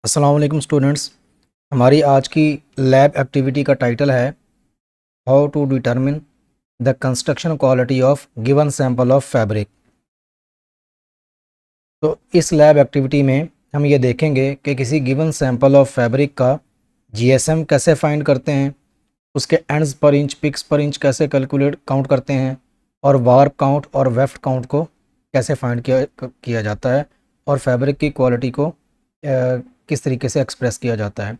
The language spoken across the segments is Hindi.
अस्सलाम वालेकुम स्टूडेंट्स। हमारी आज की लैब एक्टिविटी का टाइटल है how to determine the construction quality of given sample of fabric. तो इस लैब एक्टिविटी में हम ये देखेंगे कि किसी गिवन सैंपल ऑफ फैब्रिक का जीएसएम कैसे फाइंड करते हैं, उसके ends per inch pics per inch कैसे कैलकुलेट काउंट करते हैं, और वार्प काउंट और वेफ्ट काउंट को कैसे फाइंड किया जाता है, और फैब्रिक की क्वालिटी को किस तरीके से एक्सप्रेस किया जाता है।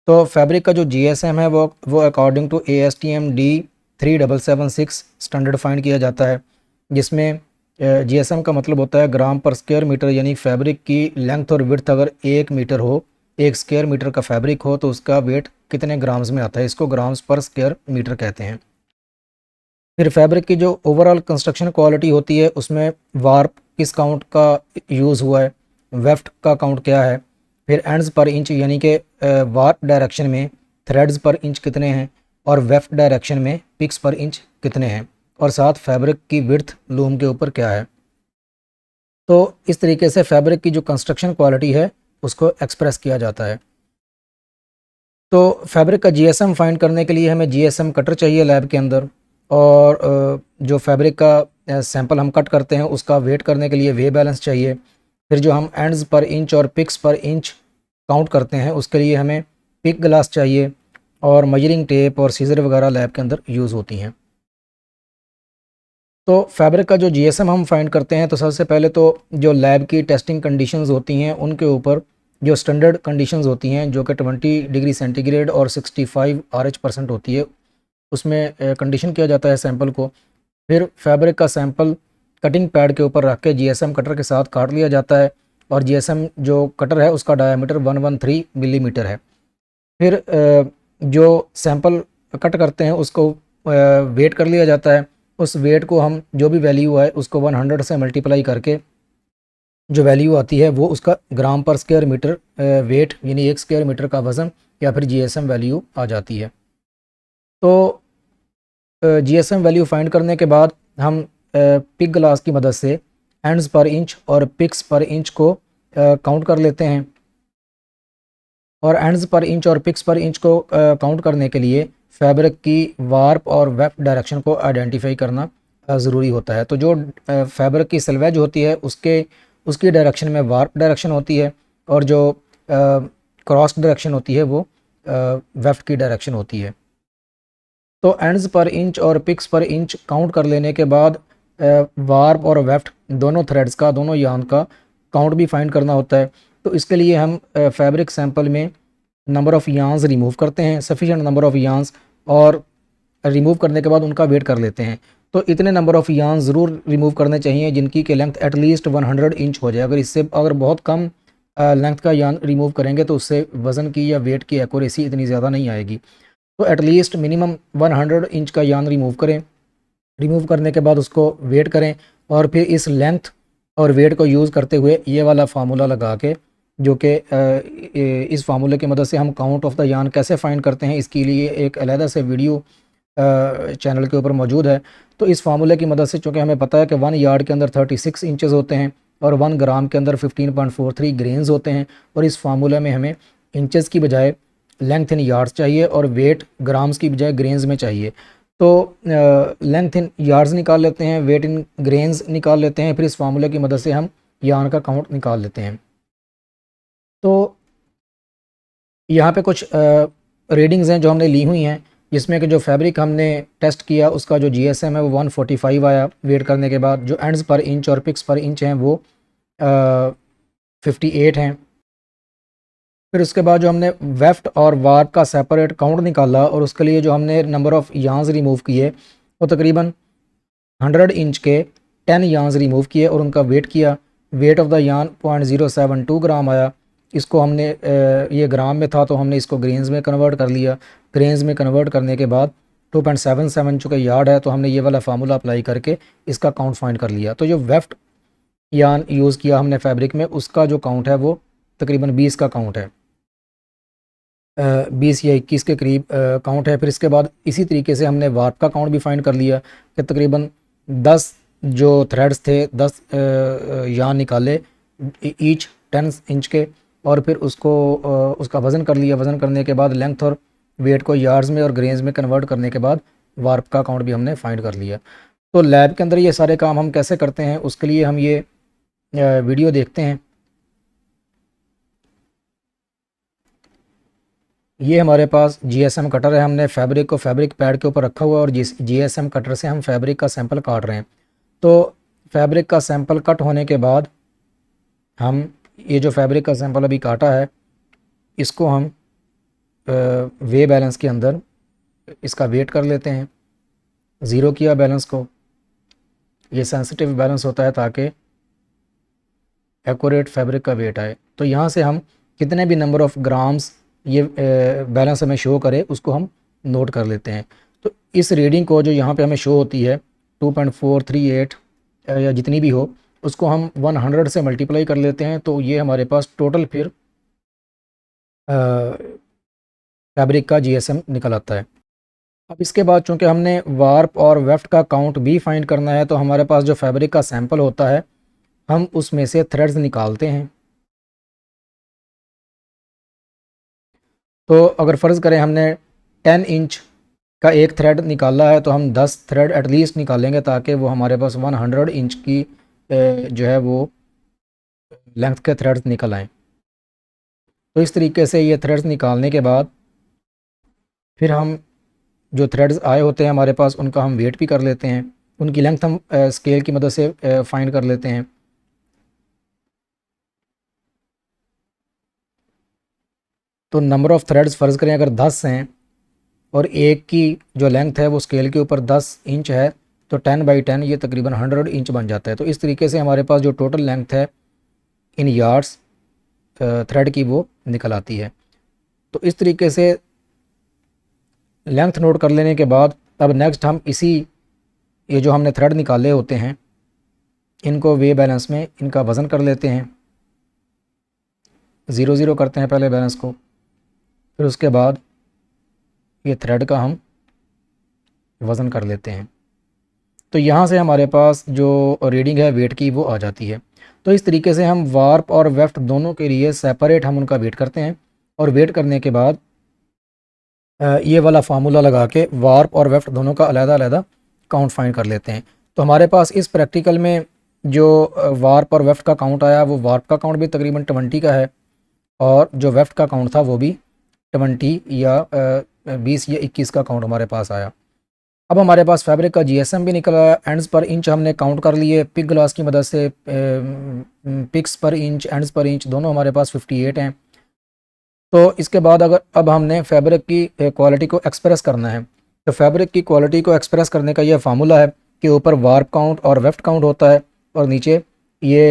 तो फैब्रिक का जो जीएसएम है वो according to ASTM D3776 standard find किया जाता है, जिसमें जीएसएम का मतलब होता है ग्राम पर स्क्वायर मीटर, यानी फैब्रिक की लेंथ और विड्थ अगर 1 मीटर हो, 1 स्क्वायर मीटर का फैब्रिक हो तो उसका वेट कितने ग्राम्स में आता है, इसको ग्राम्स पर स्क्वायर मीटर कहते हैं। फिर फैब्रिक की जो ओवरऑल कंस्ट्रक्शन क्वालिटी होती है उसमें वार्प किस काउंट का यूज़ हुआ है, वेफ्ट का काउंट क्या है, फिर एंड्स पर इंच यानी कि वार्प डायरेक्शन में थ्रेड्स पर इंच कितने हैं, और वेफ्ट डायरेक्शन में पिक्स पर इंच कितने हैं, और साथ फैब्रिक की विड्थ लूम के ऊपर क्या है। तो इस तरीके से फैब्रिक की जो कंस्ट्रक्शन क्वालिटी है उसको एक्सप्रेस किया जाता है। तो फैब्रिक का जीएसएम फाइंड करने के लिए हमें जीएसएम कटर चाहिए लैब के अंदर, और जो फैब्रिक का सैंपल हम कट करते हैं उसका वेट करने के लिए वे बैलेंस चाहिए। फिर जो हम एंड्स पर इंच और पिक्स पर इंच काउंट करते हैं उसके लिए हमें पिक ग्लास चाहिए, और मेजरिंग टेप और सीजर वगैरह लैब के अंदर यूज़ होती हैं। तो फैब्रिक का जो जीएसएम हम फाइंड करते हैं तो सबसे पहले तो जो लैब की टेस्टिंग कंडीशंस होती हैं उनके ऊपर जो स्टैंडर्ड कंडीशंस होती हैं जो कि 20 डिग्री सेंटीग्रेड और 65 RH% होती है, उसमें कंडीशन किया जाता है सैंपल को। फिर फैब्रिक का सैंपल कटिंग पैड के ऊपर रख के जीएसएम कटर के साथ काट लिया जाता है, और जीएसएम जो कटर है उसका डायमीटर 113 मिलीमीटर है। फिर जो सैंपल कट करते हैं उसको वेट कर लिया जाता है। उस वेट को हम जो भी वैल्यू है उसको 100 से मल्टीप्लाई करके जो वैल्यू आती है वो उसका ग्राम पर स्क्वायर मीटर वेट यानी 1 स्क्वायर मीटर का वज़न या फिर जीएसएम वैल्यू आ जाती है। तो जीएसएम वैल्यू फाइंड करने के बाद हम पिक ग्लास की मदद से एंड्स पर इंच और पिक्स पर इंच को काउंट कर लेते हैं, और एंड्स पर इंच और पिक्स पर इंच को काउंट करने के लिए फैब्रिक की वार्प और वेफ्ट डायरेक्शन को आइडेंटिफाई करना ज़रूरी होता है। तो जो फैब्रिक की सल्वेज होती है उसकी डायरेक्शन में वार्प डायरेक्शन होती है, और जो क्रॉस डायरेक्शन होती है वो वेफ्ट की डायरेक्शन होती है। तो एंड्स पर इंच और पिक्स पर इंच काउंट कर लेने के बाद वार्प और वेफ्ट दोनों थ्रेड्स का, दोनों यार्न का काउंट भी फाइंड करना होता है। तो इसके लिए हम फैब्रिक सैंपल में नंबर ऑफ़ यार्न्स रिमूव करते हैं, सफिशिएंट नंबर ऑफ़ यार्न्स, और रिमूव करने के बाद उनका वेट कर लेते हैं। तो इतने नंबर ऑफ़ यार्न्स ज़रूर रिमूव करने चाहिए जिनकी के लेंथ एटलीस्ट 100 इंच हो जाए। अगर बहुत कम लेंथ का यार्न रिमूव करेंगे तो उससे वज़न की या वेट की एक्यूरेसी इतनी ज़्यादा नहीं आएगी। तो एटलीस्ट मिनिमम 100 इंच का यार्न रिमूव करें। रिमूव करने के बाद उसको वेट करें, और फिर इस लेंथ और वेट को यूज़ करते हुए ये वाला फार्मूला लगा के, जो कि इस फार्मूले की मदद से हम काउंट ऑफ द यार्न कैसे फाइंड करते हैं इसके लिए एक अलहदा से वीडियो चैनल के ऊपर मौजूद है। तो इस फार्मूले की मदद से, चूँकि हमें पता है कि 1 यार्ड के अंदर 36 इंचेस होते हैं और 1 ग्राम के अंदर 15.43 ग्रेन्स होते हैं, और इस फार्मूले में हमें इंचेस की बजाय लेंथ इन यार्ड्स चाहिए और वेट ग्राम्स की बजाय ग्रेन्स में चाहिए। तो लेंथ इन यार्ड्स निकाल लेते हैं, वेट इन ग्रेन्स निकाल लेते हैं, फिर इस फार्मूले की मदद से हम यार्न का काउंट निकाल लेते हैं। तो यहाँ पे कुछ रीडिंग्स हैं जो हमने ली हुई हैं, जिसमें कि जो फैब्रिक हमने टेस्ट किया उसका जो जीएसएम है वो 145 आया वेट करने के बाद। जो एंड्स पर इंच और पिक्स पर इंच हैं वो 58 हैं। फिर उसके बाद जो हमने वेफ्ट और वार्प का सेपरेट काउंट निकाला, और उसके लिए जो हमने नंबर ऑफ़ यार्न्स रिमूव किए वो तकरीबन 100 इंच के 10 यार्न्स रिमूव किए और उनका वेट किया। वेट ऑफ द यार्न 0.072 ग्राम आया। इसको हमने ये ग्राम में था तो हमने इसको ग्रेन्स में कन्वर्ट कर लिया। ग्रेन्स में कन्वर्ट करने के बाद 2.77 चूँकि यार्ड है तो हमने ये वाला फार्मूला अप्लाई करके इसका काउंट फाइंड कर लिया। तो जो वेफ्ट यार्न यूज़ किया हमने फैब्रिक में उसका जो काउंट है वो तकरीबन 20 का काउंट है, 20 या 21 के करीब काउंट है। फिर इसके बाद इसी तरीके से हमने वार्प का काउंट भी फाइंड कर लिया कि तकरीबन 10 जो थ्रेड्स थे 10 यार्न निकाले ईच 10 इंच के, और फिर उसको उसका वज़न कर लिया। वज़न करने के बाद लेंथ और वेट को यार्ड्स में और ग्रेन्स में कन्वर्ट करने के बाद वार्प का काउंट भी हमने फाइंड कर लिया। तो लैब के अंदर ये सारे काम हम कैसे करते हैं, उसके लिए हम ये वीडियो देखते हैं। ये हमारे पास जीएसएम कटर है। हमने फैब्रिक को फैब्रिक पैड के ऊपर रखा हुआ है और जीएसएम कटर से हम फैब्रिक का सैंपल काट रहे हैं। तो फैब्रिक का सैंपल कट होने के बाद हम ये जो फैब्रिक का सैंपल अभी काटा है इसको हम वे बैलेंस के अंदर इसका वेट कर लेते हैं। ज़ीरो किया बैलेंस को, ये सेंसिटिव बैलेंस होता है ताकि एक्यूरेट फैब्रिक का वेट आए। तो यहाँ से हम कितने भी नंबर ऑफ़ ग्राम्स ये बैलेंस हमें शो करे उसको हम नोट कर लेते हैं। तो इस रीडिंग को जो यहाँ पे हमें शो होती है 2.438 या जितनी भी हो, उसको हम 100 से मल्टीप्लाई कर लेते हैं। तो ये हमारे पास टोटल फिर फैब्रिक का जीएसएम निकल आता है। अब इसके बाद चूँकि हमने वार्प और वेफ्ट का काउंट भी फाइंड करना है, तो हमारे पास जो फैब्रिक का सैंपल होता है हम उसमें से थ्रेड्स निकालते हैं। तो अगर फ़र्ज़ करें हमने 10 इंच का एक थ्रेड निकाला है तो हम 10 थ्रेड एटलीस्ट निकालेंगे ताकि वो हमारे पास 100 इंच की जो है वो लेंथ के थ्रेड्स निकल आएँ। तो इस तरीके से ये थ्रेड्स निकालने के बाद फिर हम जो थ्रेड्स आए होते हैं हमारे पास उनका हम वेट भी कर लेते हैं। उनकी लेंथ हम स्केल की मदद से फाइंड कर लेते हैं। तो नंबर ऑफ़ थ्रेड्स फ़र्ज़ करें अगर 10 हैं और एक की जो लेंथ है वो स्केल के ऊपर 10 इंच है, तो 10/10 ये तकरीबन 100 इंच बन जाता है। तो इस तरीके से हमारे पास जो टोटल लेंथ है इन यार्ड्स थ्रेड की वो निकल आती है। तो इस तरीके से लेंथ नोट कर लेने के बाद अब नेक्स्ट हम ये जो हमने थ्रेड निकाले होते हैं इनको वे बैलेंस में इनका वज़न कर लेते हैं। 0 करते हैं पहले बैलेंस को, फिर उसके बाद ये थ्रेड का हम वज़न कर लेते हैं। तो यहाँ से हमारे पास जो रीडिंग है वेट की वो आ जाती है। तो इस तरीके से हम वार्प और वेफ्ट दोनों के लिए सेपरेट हम उनका वेट करते हैं और वेट करने के बाद ये वाला फार्मूला लगा के वार्प और वेफ्ट दोनों का अलग-अलग काउंट फाइंड कर लेते हैं। तो हमारे पास इस प्रैक्टिकल में जो वार्प और वेफ्ट का काउंट आया वो वार्प का काउंट भी तकरीबन 20 का है और जो वेफ्ट का काउंट था वो भी 20 या 20 या 21 का काउंट हमारे पास आया। अब हमारे पास फैब्रिक का जीएसएम भी निकला। एंड्स पर इंच हमने काउंट कर लिए पिक ग्लास की मदद से। Pics per inch, ends per inch दोनों हमारे पास 58 हैं। तो इसके बाद अब हमने फैब्रिक की क्वालिटी को एक्सप्रेस करना है। तो फैब्रिक की क्वालिटी को एक्सप्रेस करने का ये फार्मूला है कि ऊपर वार्प काउंट और वेफ्ट काउंट होता है और नीचे ये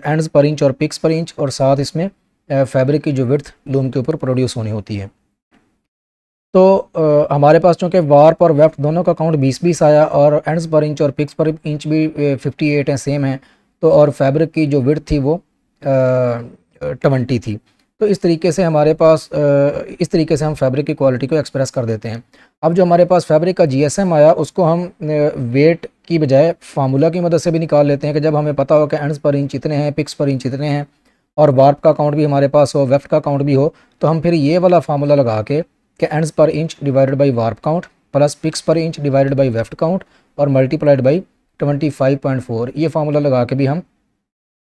एंड्स पर इंच और पिक्स पर इंच और साथ इसमें फैब्रिक की जो विड्थ लूम के ऊपर प्रोड्यूस होनी होती है। तो हमारे पास चूँकि वार्प और वेफ्ट दोनों का काउंट 20-20 आया और एंड्स पर इंच और पिक्स पर इंच भी 58 हैं, सेम है। तो और फैब्रिक की जो विड्थ थी वो 20 थी। तो इस तरीके से हमारे पास इस तरीके से हम फैब्रिक की क्वालिटी को एक्सप्रेस कर देते हैं। अब जो हमारे पास फैब्रिक का जीएसएम आया उसको हम वेट की बजाय फार्मूला की मदद से भी निकाल लेते हैं कि जब हमें पता हो कि एंड्स पर इंच इतने हैं, पिक्स पर इंच इतने हैं और वार्प का काउंट भी हमारे पास हो, वेफ्ट का काउंट भी हो, तो हम फिर ये वाला फार्मूला लगा के कि ends per inch divided by warp count plus picks per inch divided by weft count और मल्टीप्लाइड बाई 25.4 ये फार्मूला लगा के भी हम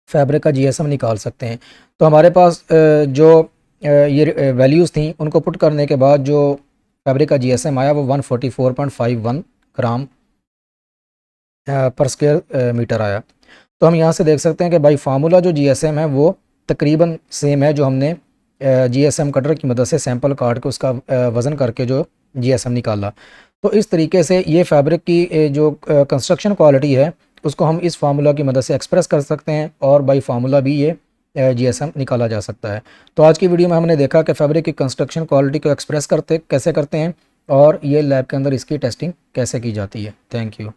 फैब्रिक का जीएसएम निकाल सकते हैं। तो हमारे पास जो ये वैल्यूज़ थी उनको पुट करने के बाद जो फैब्रिक का जीएसएम आया वो 144.51 ग्राम पर स्क्वायर मीटर आया। तो हम यहाँ से देख सकते हैं कि भाई फार्मूला जो जीएसएम है वो तकरीबन सेम है जो हमने जीएसएम कटर की मदद से सैंपल काट के उसका वज़न करके जो जीएसएम निकाला। तो इस तरीके से ये फैब्रिक की जो कंस्ट्रक्शन क्वालिटी है उसको हम इस फार्मूला की मदद से एक्सप्रेस कर सकते हैं और बाई फार्मूला भी ये जीएसएम निकाला जा सकता है। तो आज की वीडियो में हमने देखा कि फैब्रिक की कंस्ट्रक्शन क्वालिटी को एक्सप्रेस कैसे करते हैं और ये लैब के अंदर इसकी टेस्टिंग कैसे की जाती है। Thank you.